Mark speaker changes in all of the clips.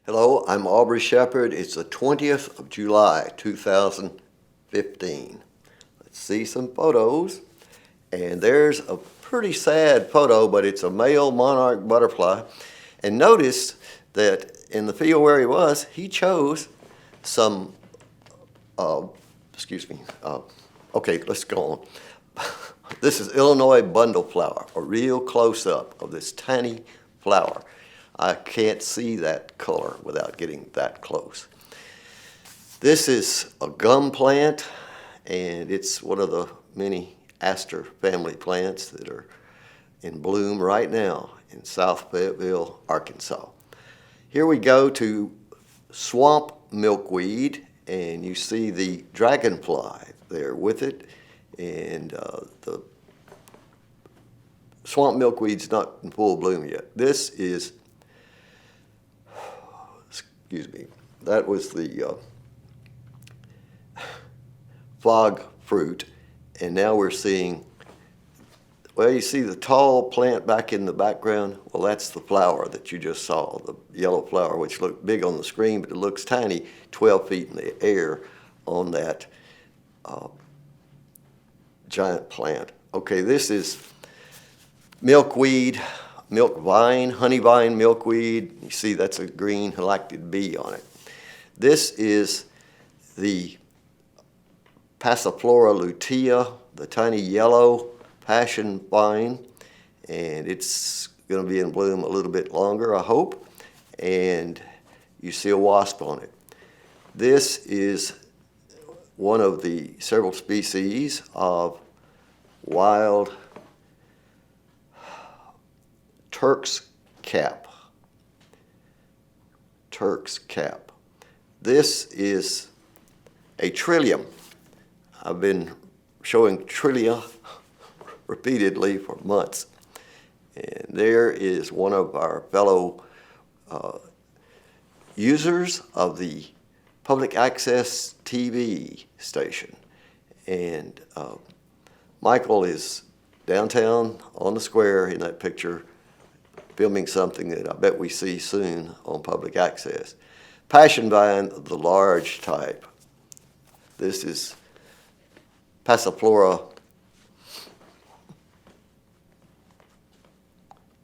Speaker 1: Hello, I'm Aubrey Shepherd. It's the 20th of July, 2015. Let's see some photos. And there's a pretty sad photo, but it's a male monarch butterfly. And notice that in the field where he was, he chose some, excuse me, okay, let's go on. This is Illinois bundleflower, a real close-up of this tiny flower. I can't see that color without getting that close. This is a gum plant, and it's one of the many aster family plants that are in bloom right now in South Fayetteville, Arkansas. Here we go to swamp milkweed, and you see the dragonfly there with it, and the swamp milkweed's not in full bloom yet. This is, excuse me, that was the fog fruit, and now we're seeing, well, you see the tall plant back in the background? Well, that's the flower that you just saw, the yellow flower, which looked big on the screen, but it looks tiny, 12 feet in the air on that giant plant. Okay, this is milkweed, milk vine, honey vine milkweed. You see that's a green halictid bee on it. This is the Passiflora lutea, the tiny yellow passion vine, and it's going to be in bloom a little bit longer, I hope, and you see a wasp on it. This is one of the several species of wild Turk's cap. Turk's cap. This is a trillium. I've been showing trillia repeatedly for months. And there is one of our fellow users of the public access TV station. And Michael is downtown on the square in that picture, filming something that I bet we see soon on public access. Passion vine, the large type. This is Passiflora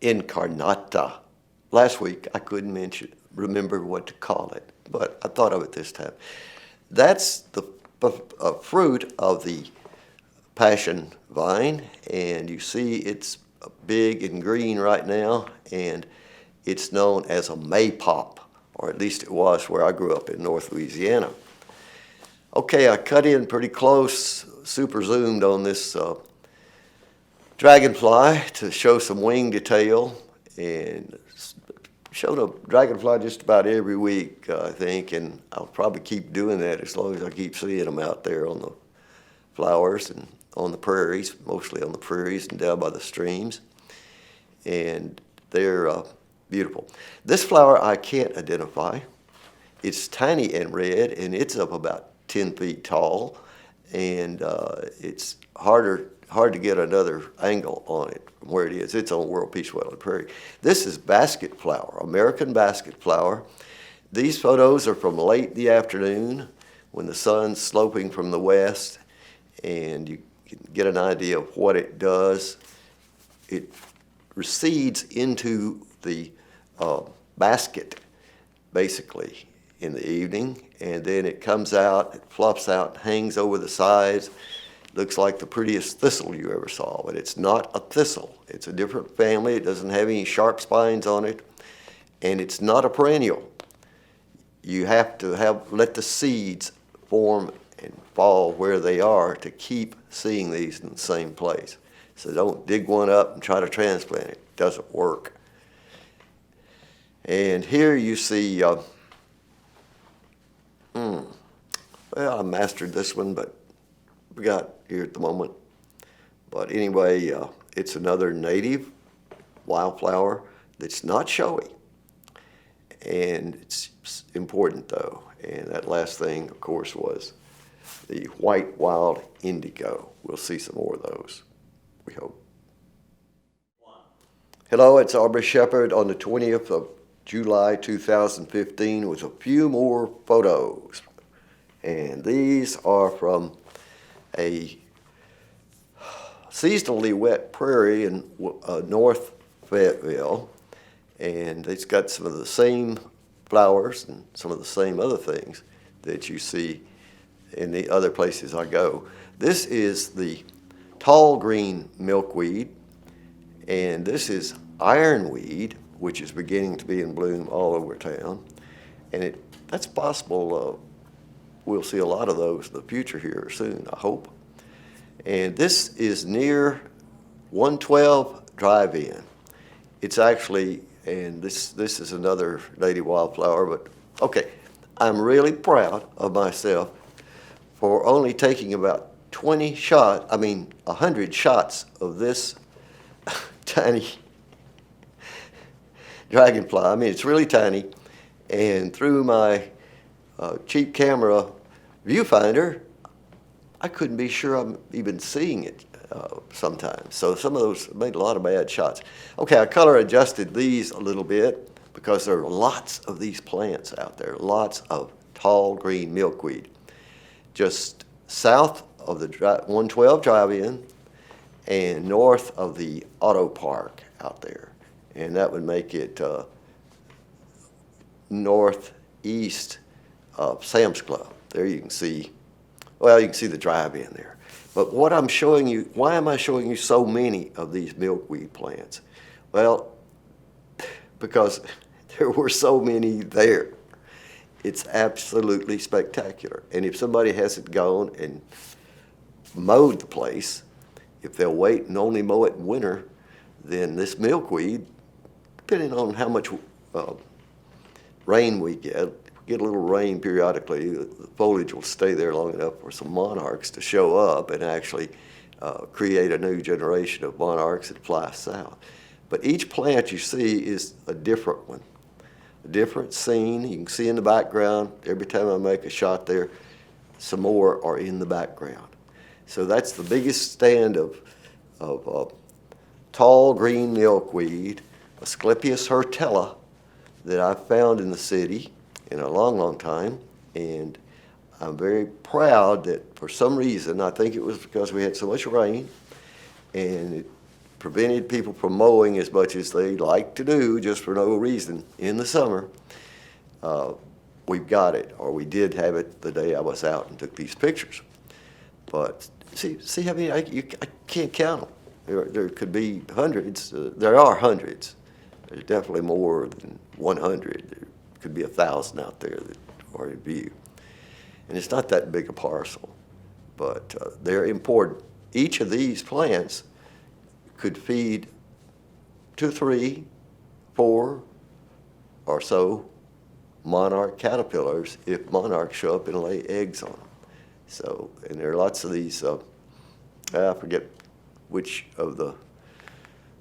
Speaker 1: incarnata. Last week I couldn't remember what to call it, but I thought of it this time. That's the fruit of the passion vine, and you see it's big and green right now, and it's known as a maypop, or at least it was where I grew up in North Louisiana. Okay, I cut in pretty close, super zoomed on this dragonfly to show some wing detail, and show the dragonfly just about every week, I think, and I'll probably keep doing that as long as I keep seeing them out there on the flowers and on the prairies, mostly on the prairies and down by the streams, and they're beautiful. This flower I can't identify. It's tiny and red, and it's up about 10 feet tall, and it's hard to get another angle on it from where it is. It's on World Peace Wetland Prairie. This is basket flower, American basket flower. These photos are from late in the afternoon when the sun's sloping from the west, and you can get an idea of what it does. It recedes into the basket, basically, in the evening, and then it comes out, it fluffs out, hangs over the sides. Looks like the prettiest thistle you ever saw, but it's not a thistle. It's a different family. It doesn't have any sharp spines on it, and it's not a perennial. You have to let the seeds form and fall where they are to keep seeing these in the same place. So don't dig one up and try to transplant it. It doesn't work. And here you see, well, I mastered this one, but we got here at the moment. But anyway, it's another native wildflower that's not showy. And it's important though. And that last thing, of course, was the white wild indigo. We'll see some more of those, we hope. Hello, it's Aubrey Shepherd on the 20th of July 2015 with a few more photos. And these are from a seasonally wet prairie in North Fayetteville. And it's got some of the same flowers and some of the same other things that you see in the other places I go. This is the tall green milkweed, and this is ironweed, which is beginning to be in bloom all over town. And that's possible. We'll see a lot of those in the future here soon, I hope. And this is near 112 Drive-In. It's actually, and this is another native wildflower, but okay, I'm really proud of myself for only taking about 100 shots of this tiny dragonfly. I mean, it's really tiny, and through my cheap camera viewfinder, I couldn't be sure I'm even seeing it sometimes. So some of those made a lot of bad shots. Okay, I color adjusted these a little bit because there are lots of these plants out there, lots of tall green milkweed. Just south of the 112 Drive-In and north of the auto park out there. And that would make it northeast of Sam's Club. There you can see, well, you can see the Drive-In there. But what I'm showing you, why am I showing you so many of these milkweed plants? Well, because there were so many there. It's absolutely spectacular. And if somebody hasn't gone and mowed the place, if they'll wait and only mow it in winter, then this milkweed, depending on how much rain we get a little rain periodically, the foliage will stay there long enough for some monarchs to show up and actually create a new generation of monarchs that fly south. But each plant you see is a different one, a different scene. You can see in the background, every time I make a shot there, some more are in the background. So that's the biggest stand of tall green milkweed, Asclepias hurtella, that I've found in the city in a long, long time. And I'm very proud that for some reason, I think it was because we had so much rain and it prevented people from mowing as much as they like to do just for no reason in the summer. We've got it, or we did have it the day I was out and took these pictures. But see how many, I can't count them. There could be hundreds. There are hundreds. There's definitely more than 100. There could be 1,000 out there that are in view. And it's not that big a parcel, but they're important. Each of these plants could feed 2, 3, 4 or so monarch caterpillars if monarchs show up and lay eggs on them. So, and there are lots of these, I forget which of the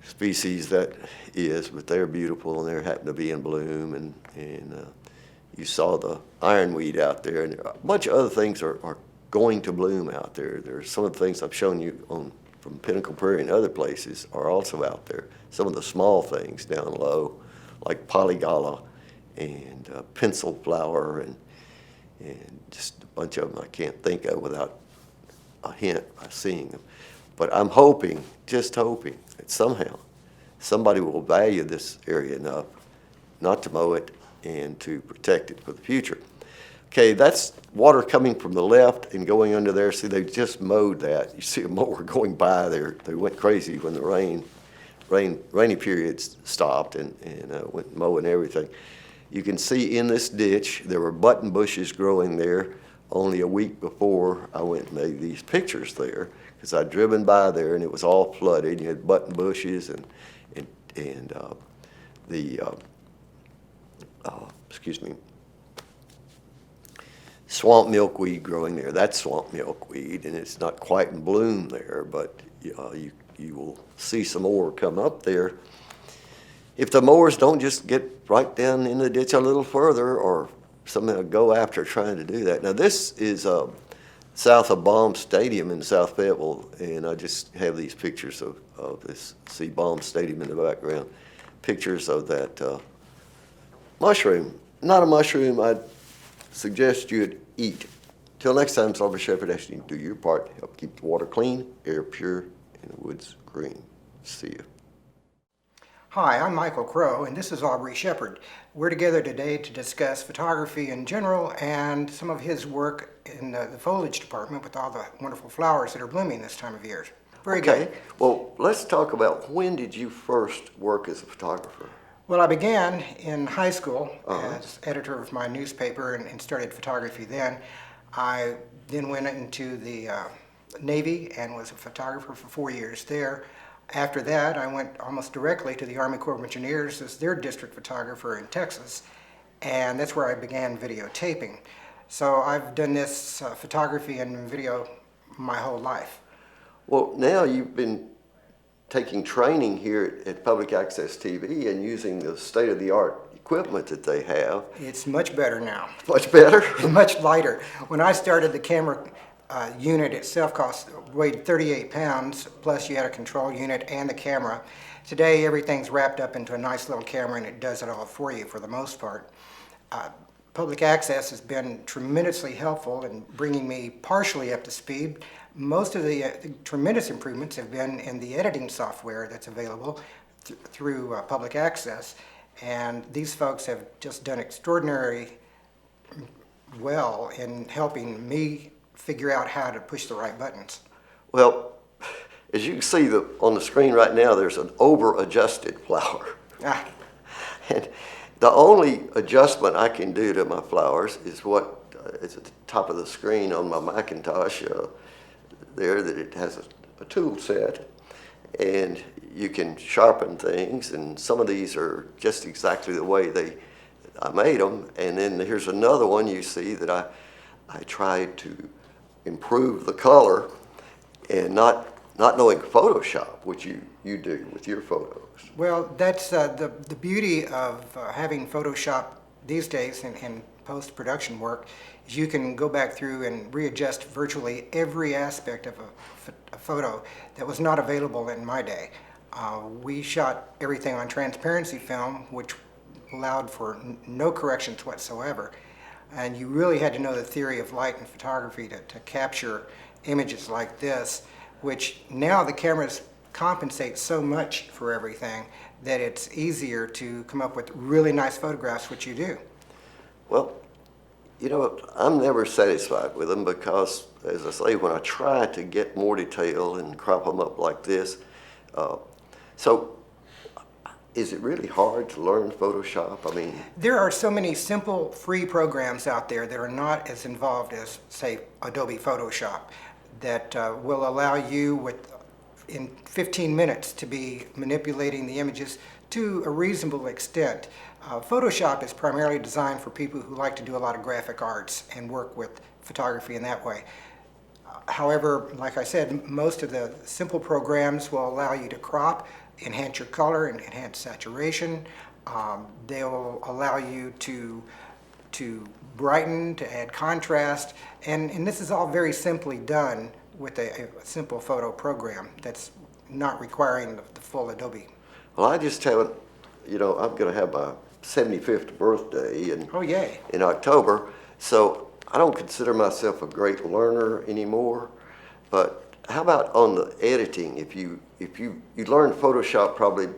Speaker 1: species that is, but they're beautiful and they happen to be in bloom. And you saw the ironweed out there, and a bunch of other things are going to bloom out there. There's some of the things I've shown you from Pinnacle Prairie and other places are also out there. Some of the small things down low, like polygala and pencil flower and just a bunch of them I can't think of without a hint by seeing them. But I'm hoping, just hoping, that somehow somebody will value this area enough not to mow it and to protect it for the future. Okay, that's water coming from the left and going under there. See, they just mowed that. You see a mower going by there. They went crazy when the rainy periods stopped and went mowing everything. You can see in this ditch, there were button bushes growing there only a week before I went and made these pictures there, because I'd driven by there and it was all flooded. You had button bushes and swamp milkweed growing there. That's swamp milkweed, and it's not quite in bloom there, but you will see some more come up there. If the mowers don't just get right down in the ditch a little further or somehow go after trying to do that. Now this is south of Baum Stadium in South Fayetteville, and I just have these pictures of this, see Baum Stadium in the background, pictures of that Mushroom. Not a mushroom I'd suggest you'd eat. Till next time, it's Aubrey Shepherd asking you to do your part to help keep the water clean, air pure, and the woods green. See you.
Speaker 2: Hi, I'm Michael Crow, and this is Aubrey Shepherd. We're together today to discuss photography in general and some of his work in the foliage department with all the wonderful flowers that are blooming this time of year. Very good.
Speaker 1: Well, let's talk about when did you first work as a photographer?
Speaker 2: Well, I began in high school as editor of my newspaper and started photography then. I then went into the Navy and was a photographer for 4 years there. After that, I went almost directly to the Army Corps of Engineers as their district photographer in Texas, and that's where I began videotaping. So I've done this photography and video my whole life.
Speaker 1: Well, now you've been taking training here at Public Access TV and using the state-of-the-art equipment that they have.
Speaker 2: It's much better now.
Speaker 1: Much better?
Speaker 2: Much lighter. When I started, the camera unit itself weighed 38 pounds, plus you had a control unit and the camera. Today, everything's wrapped up into a nice little camera and it does it all for you for the most part. Public Access has been tremendously helpful in bringing me partially up to speed. Most of the tremendous improvements have been in the editing software that's available through Public Access, and these folks have just done extraordinary well in helping me figure out how to push the right buttons.
Speaker 1: Well, as you can see on the screen right now, there's an over-adjusted flower. And the only adjustment I can do to my flowers is what is at the top of the screen on my Macintosh there, that it has a tool set, and you can sharpen things, and some of these are just exactly the way I made them. And then here's another one you see that I tried to improve the color, and not knowing Photoshop, which you do with your photos.
Speaker 2: Well, that's the beauty of having Photoshop these days in post-production work, is you can go back through and readjust virtually every aspect of a photo that was not available in my day. We shot everything on transparency film, which allowed for no corrections whatsoever. And you really had to know the theory of light and photography to capture images like this, which now the cameras compensate so much for everything that it's easier to come up with really nice photographs, which you do.
Speaker 1: Well, you know, I'm never satisfied with them because, as I say, when I try to get more detail and crop them up like this, so is it really hard to learn Photoshop? I mean,
Speaker 2: there are so many simple free programs out there that are not as involved as, say, Adobe Photoshop, that will allow you in 15 minutes to be manipulating the images to a reasonable extent. Photoshop is primarily designed for people who like to do a lot of graphic arts and work with photography in that way. However, like I said, most of the simple programs will allow you to crop, enhance your color, and enhance saturation. They will allow you to brighten, to add contrast, and this is all very simply done with a simple photo program that's not requiring the full Adobe.
Speaker 1: well, I just haven't, you know, I'm going to have my 75th birthday in October, so I don't consider myself a great learner anymore. But how about on the editing? If you learned Photoshop probably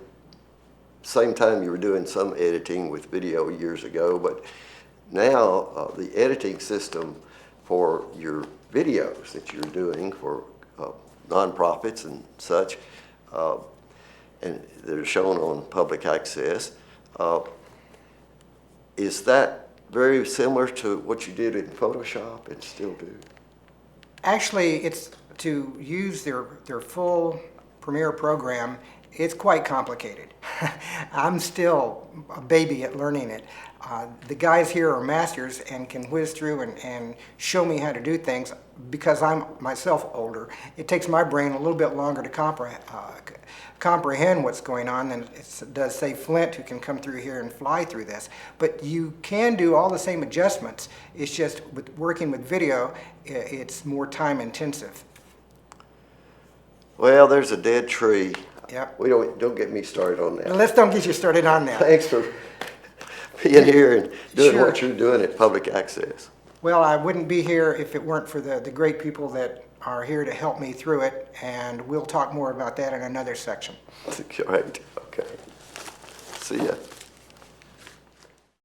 Speaker 1: same time you were doing some editing with video years ago, but now the editing system for your videos that you're doing for nonprofits and such, and they're shown on Public Access, is that very similar to what you did in Photoshop and still do?
Speaker 2: Actually, it's to use their full Premiere program, it's quite complicated. I'm still a baby at learning it. The guys here are masters and can whiz through and show me how to do things. Because I'm myself older, it takes my brain a little bit longer to comprehend what's going on than it does, say, Flint, who can come through here and fly through this. But you can do all the same adjustments. It's just with working with video, it's more time intensive.
Speaker 1: Well, there's a dead tree.
Speaker 2: Yep.
Speaker 1: We don't get me started on that.
Speaker 2: Let's don't get you started on that.
Speaker 1: Thanks for being here and doing
Speaker 2: Sure.
Speaker 1: what you're doing at public access.
Speaker 2: Well, I wouldn't be here if it weren't for the great people that are here to help me through it, and we'll talk more about that in another section.
Speaker 1: Great, okay. See ya.